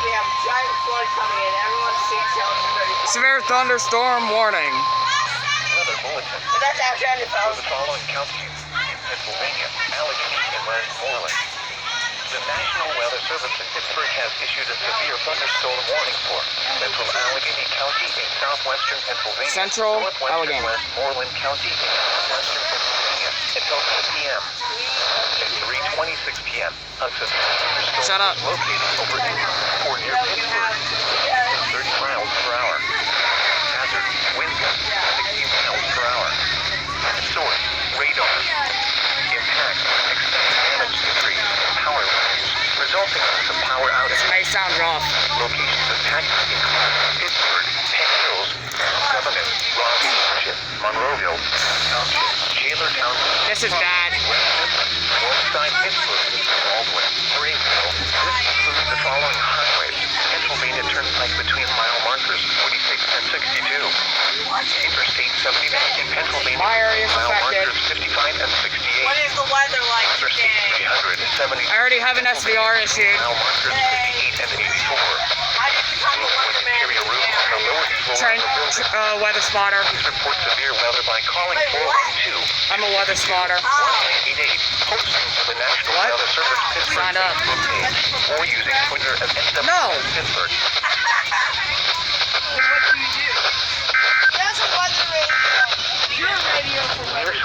we have a giant flood coming in. Everyone's seatbelts are ready. Severe thunderstorm warning. Weather bulletin. But that's after I For the following counties in Pennsylvania, Allegheny, and Westmoreland. The National Weather Service in Pittsburgh has issued a severe thunderstorm warning for Central Allegheny County in southwestern Pennsylvania, Central northwestern Allegheny. Westmoreland County in southwestern Pennsylvania until 2 p.m. At 3:26 p.m., a severe thunderstorm Shut up. is located over or near Pittsburgh, 30 miles per hour. Hazard, wind gusts 60 miles per hour. Source, radar. Impact, extended damage to trees, power lines, resulting in some power outage. This may sound rough. Locations affected include Pittsburgh, Penn Hills, Government, Ross Township, Monroeville, Township, Taylor Township. This is bad. Northside Pittsburgh, Baldwin, Greenville. This includes the following highways. Pennsylvania Turnpike between mile markers 46 and 62. Interstate 79 in Pennsylvania My area is mile affected. markers 55 and 68. What is the weather like Interstate today? 370. I already have an SVR issued. Mile markers 58 and 84. I just become a weatherman. Interior room on the lowest floor of the building. Weather spotter. Please report severe weather by calling Wait, what? 412. I'm a weather spotter. 1988, posting to the National What? Weather Service Pittsburgh Sign up. Facebook page, or using Twitter at NWS No. Pittsburgh. What do you do? That's a weather radio. Your radio for weather.